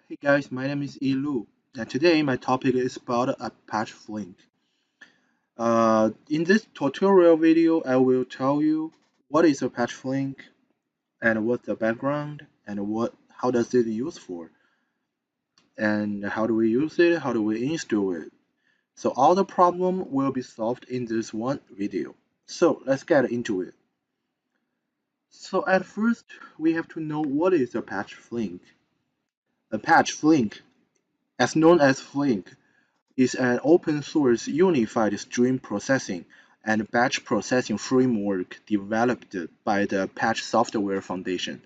Hey guys, my name is Ilu, and today my topic is about Apache Flink. In this tutorial video, I will tell you what is Apache Flink and what's the background and how does it use for and how do we use it, how do we install it. So all the problem will be solved in this one video. So let's get into it. So at first, we have to know what is Apache Flink. Apache Flink, as known as Flink, is an open-source unified stream processing and batch processing framework developed by the Apache Software Foundation.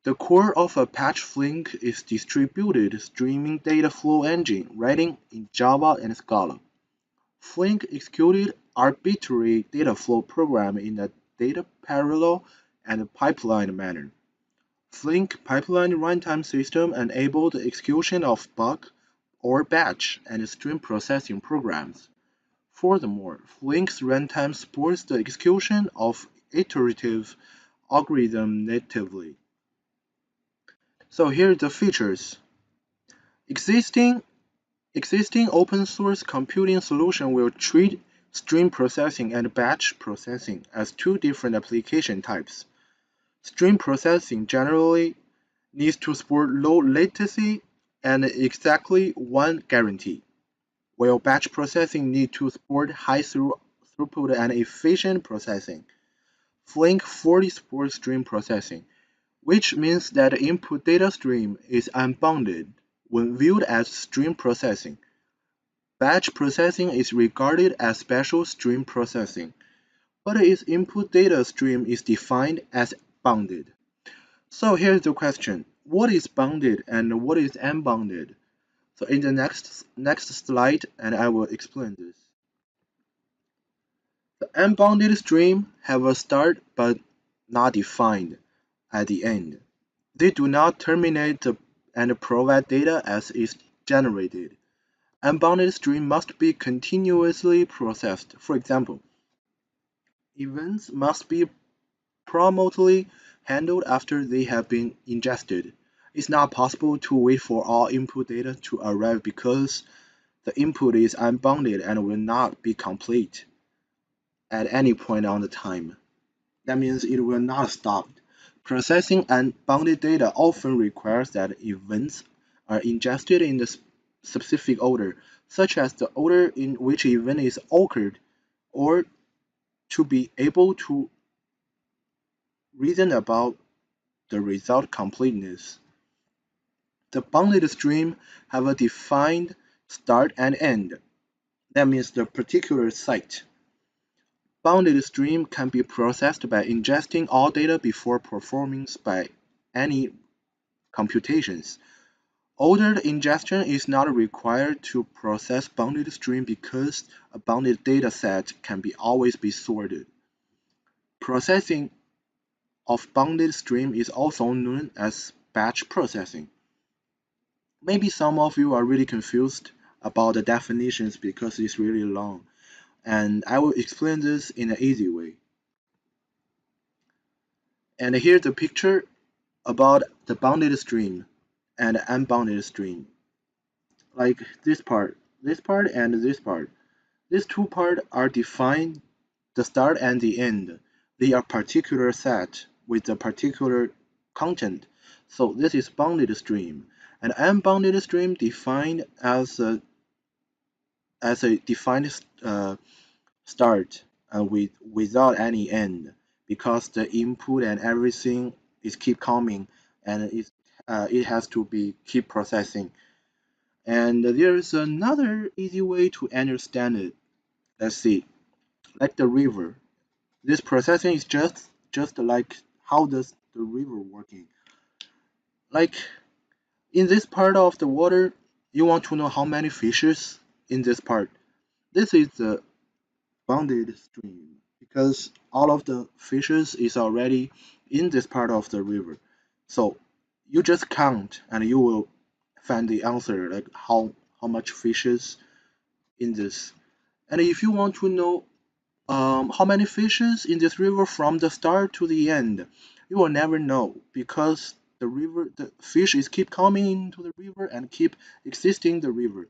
The core of Apache Flink is distributed streaming data flow engine writing in Java and Scala. Flink executed arbitrary data flow program in a data parallel and pipeline manner. Flink pipeline runtime system enabled the execution of bulk or batch and stream processing programs. Furthermore, Flink's runtime supports the execution of iterative algorithm natively. So here are the features. Existing existing open source computing solution will treat stream processing and batch processing as two different application types. Stream processing generally needs to support low latency and exactly one guarantee, while batch processing needs to support high throughput and efficient processing. Flink fully supports stream processing, which means that the input data stream is unbounded when viewed as stream processing. Batch processing is regarded as special stream processing, but its input data stream is defined as bounded. So here's the question. What is bounded and what is unbounded? So in the next slide, and I will explain this. The unbounded stream have a start but not defined at the end. They do not terminate and provide data as is generated. Unbounded stream must be continuously processed. For example, events must be promptly handled after they have been ingested. It's not possible to wait for all input data to arrive because the input is unbounded and will not be complete at any point on the time. That means it will not stop. Processing unbounded data often requires that events are ingested in the specific order, such as the order in which event is occurred, or to be able to reason about the result completeness. The bounded stream have a defined start and end. That means the particular site. Bounded stream can be processed by ingesting all data before performing by any computations. Ordered ingestion is not required to process bounded stream because a bounded data set can always be sorted. Processing of bounded stream is also known as batch processing. Maybe some of you are really confused about the definitions because it's really long, and I will explain this in an easy way. And here's the picture about the bounded stream and unbounded stream. Like this part and this part. These two parts are defined the start and the end. They are particular set with a particular content. So this is bounded stream. An unbounded stream defined as a defined start without any end because the input and everything is keep coming and it has to be keep processing. And there's another easy way to understand it. Let's see, like the river. This processing is just like how does the river working? Like in this part of the water, you want to know how many fishes in this part. This is the bounded stream because all of the fishes is already in this part of the river. So you just count and you will find the answer like how much fishes in this. And if you want to know how many fishes in this river from the start to the end, you will never know because the fish is keep coming into the river and keep existing the river.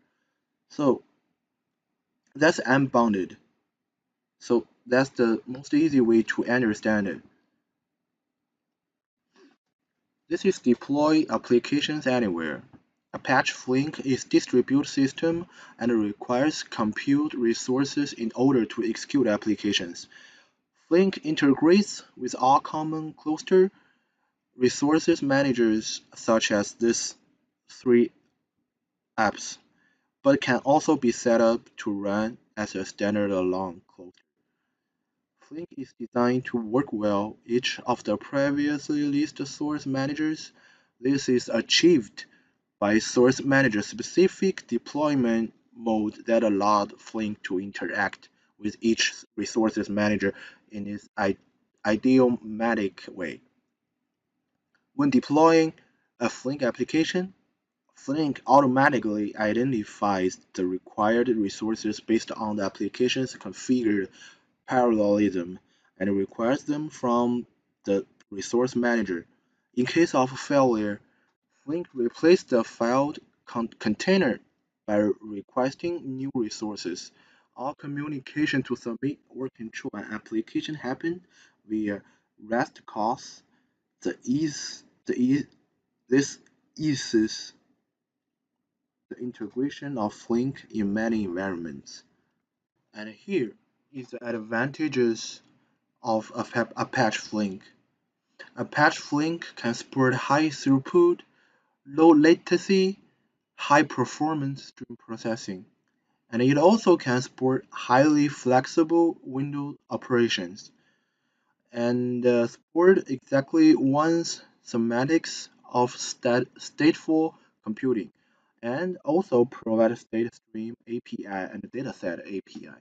So that's unbounded. So that's the most easy way to understand it. This is deploy applications anywhere. Apache Flink is distributed system and requires compute resources in order to execute applications. Flink integrates with all common cluster resources managers such as these three apps, but can also be set up to run as a standalone cluster. Flink is designed to work well each of the previously listed source managers. This is achieved by source manager specific deployment mode that allowed Flink to interact with each resources manager in its idiomatic way. When deploying a Flink application, Flink automatically identifies the required resources based on the application's configured parallelism and requires them from the resource manager. In case of failure, Flink replaces the file container by requesting new resources. All communication to submit or control an application happen via REST calls. This eases the integration of Flink in many environments. And here is the advantages of Apache Flink. Apache Flink can support high throughput, low latency, high performance stream processing, and it also can support highly flexible window operations and support exactly one's semantics of stateful computing and also provide state stream API and dataset API.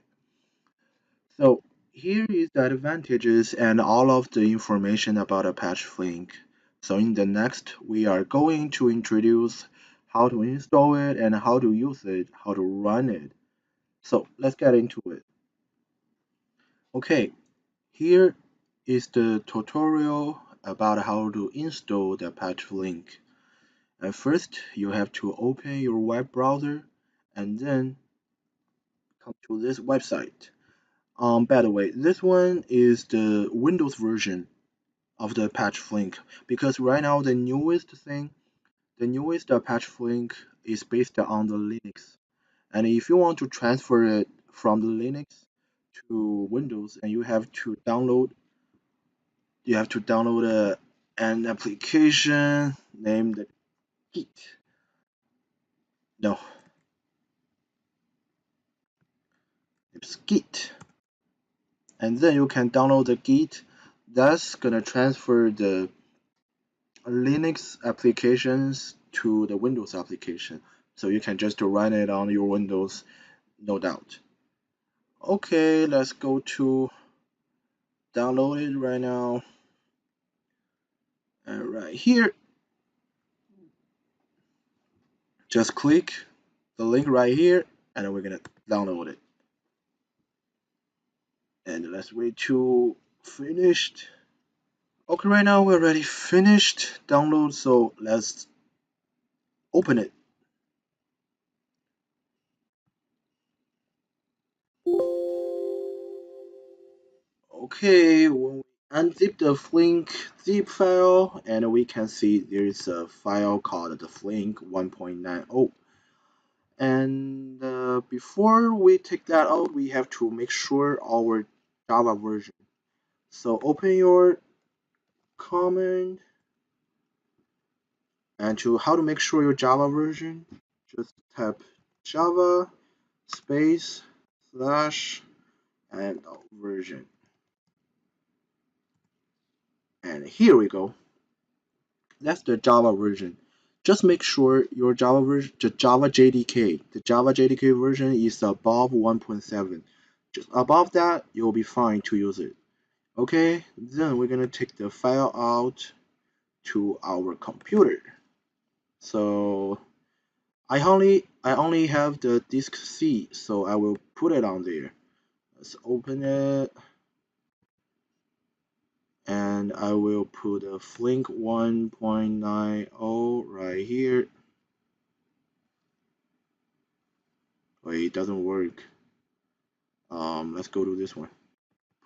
So here is the advantages and all of the information about Apache Flink. So in the next, we are going to introduce how to install it and how to use it, how to run it. So let's get into it. Okay, here is the tutorial about how to install the Apache Flink. And first, you have to open your web browser and then come to this website. By the way, this one is the Windows version of the Apache Flink because right now the newest Apache Flink is based on the Linux. And if you want to transfer it from the Linux to Windows, and you have to download an application named Git. No, it's Git. And then you can download the Git that's gonna transfer the Linux applications to the Windows application. So you can just run it on your Windows, no doubt. Okay, let's go to download it right now. And right here, just click the link right here, and we're gonna download it. And let's wait to finished. Okay, right now we're already finished download, so let's open it. Okay, when we unzip the Flink zip file, and we can see there's a file called the Flink 1.90. And before we take that out, we have to make sure our Java version. So open your command, and to how to make sure your Java version, just type Java space slash and version. And here we go. That's the Java version. Just make sure your Java version, the Java JDK version is above 1.7. Just above that, you'll be fine to use it. Okay, then we're gonna take the file out to our computer. So I only have the disk C, so I will put it on there. Let's open it. and I will put a Flink 1.90 right here. Wait, it doesn't work. Let's go to this one.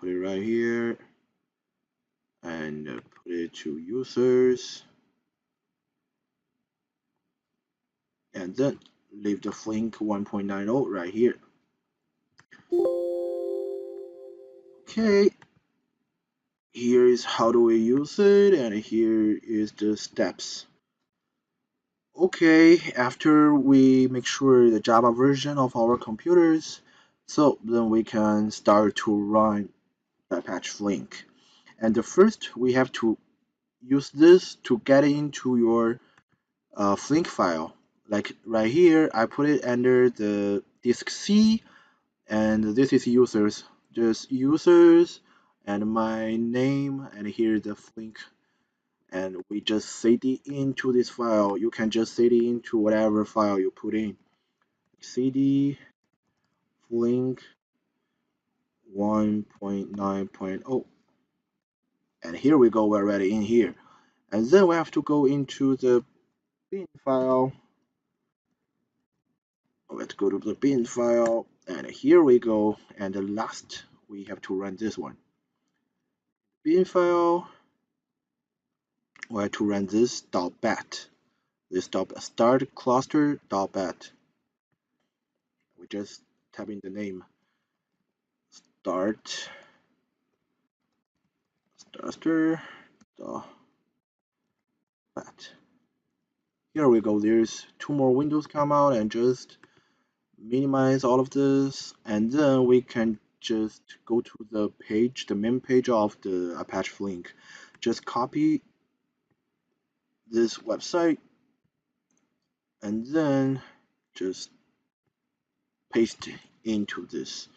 Put it right here and put it to users, and then leave the Flink 1.90 right here. Okay, here is how do we use it, and here is the steps. Okay, after we make sure the Java version of our computers, so then we can start to run the Apache Flink. And the first we have to use this to get into your Flink file. Like right here, I put it under the disk C, and this is users, just users, and my name, and here the Flink, and we just cd into this file. You can just cd into whatever file you put in. Cd Flink 1.9.0, and here we go. We're already in here, and then we have to go into the bin file. Let's go to the bin file, and here we go. And the last, we have to run this one. Bin file, we have to run this .bat. This start cluster .bat. We just type in the name start cluster .bat. Here we go. There's two more windows come out, and just minimize all of this, and then we can just go to the page, the main page of the Apache Flink. Just copy this website and then just paste into this.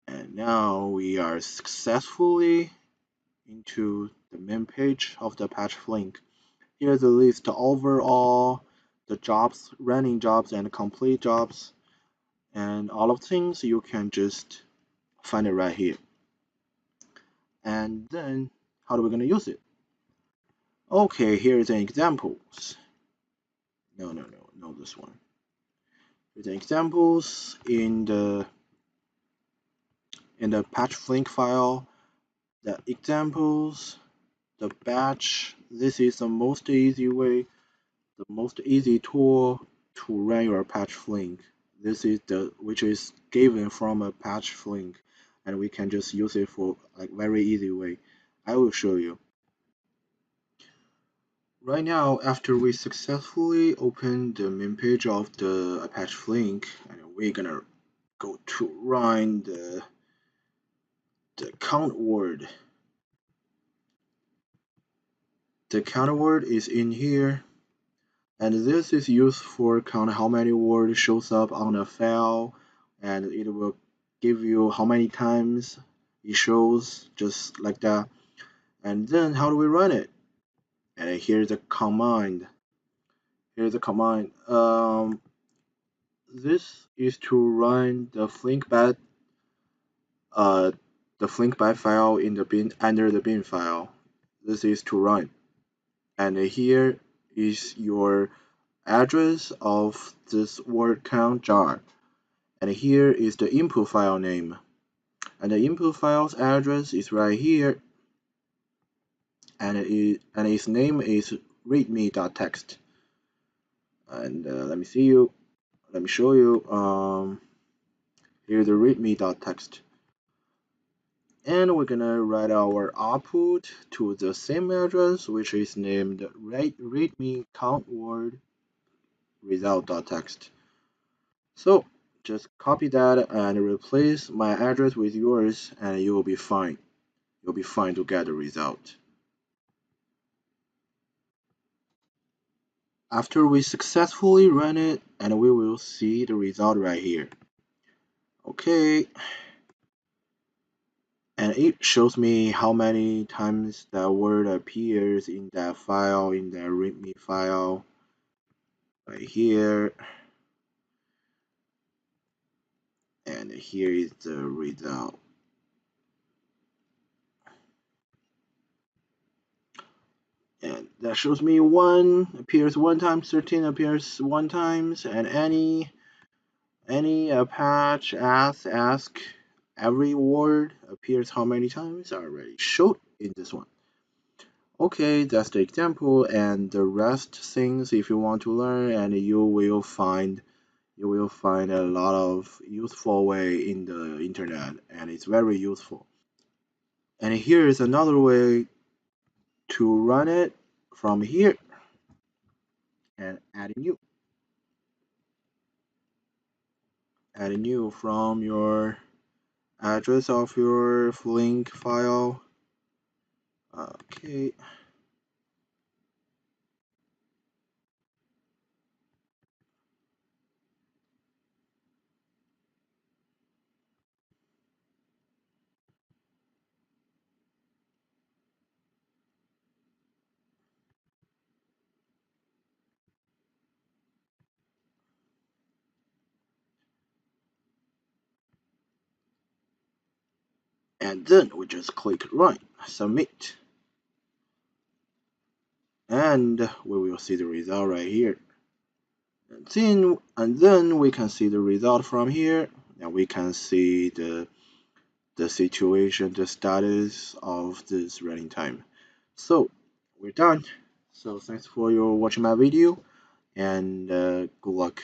And now we are successfully into the main page of the Apache Flink. Here's the list overall, the jobs, running jobs and complete jobs, and all of things. You can just find it right here. And then how are we going to use it? Okay, here's an examples. No, this one. Here's an examples in the patch flink file. The examples, the batch. This is the most easy way, the most easy tool to run your patch flink. This is the which is given from a patch flink, and we can just use it for like very easy way. I will show you. Right now, after we successfully open the main page of the Apache Flink, and we're gonna go to run the count word. The count word is in here, and this is used for count how many words shows up on a file, and it will give you how many times it shows, just like that. And then how do we run it? And here's the command. Here's the command. This is to run uh, the flinkbat file in the bin under the bin file. This is to run, and here is your address of this word count jar, and here is the input file name, and the input file's address is right here, and its name is readme.txt. And let me show you. Here's the readme.txt. And we're gonna write our output to the same address, which is named readme count word result.txt. So just copy that and replace my address with yours, and you will be fine. You'll be fine to get the result. After we successfully run it, and we will see the result right here. Okay, and it shows me how many times that word appears in that file, in that readme file right here, and here is the result. And that shows me 1 appears 1 times, 13 appears 1 times, and any patch ask every word appears how many times. I already showed in this one. Okay, that's the example, and the rest things if you want to learn, and you will find a lot of useful way in the internet, and it's very useful. And here is another way to run it from here and add a new from your address of your Flink file. Okay, and then we just click run, submit, and we will see the result right here. And then we can see the result from here, and we can see the situation, the status of this running time. So we're done. So thanks for your watching my video, and good luck.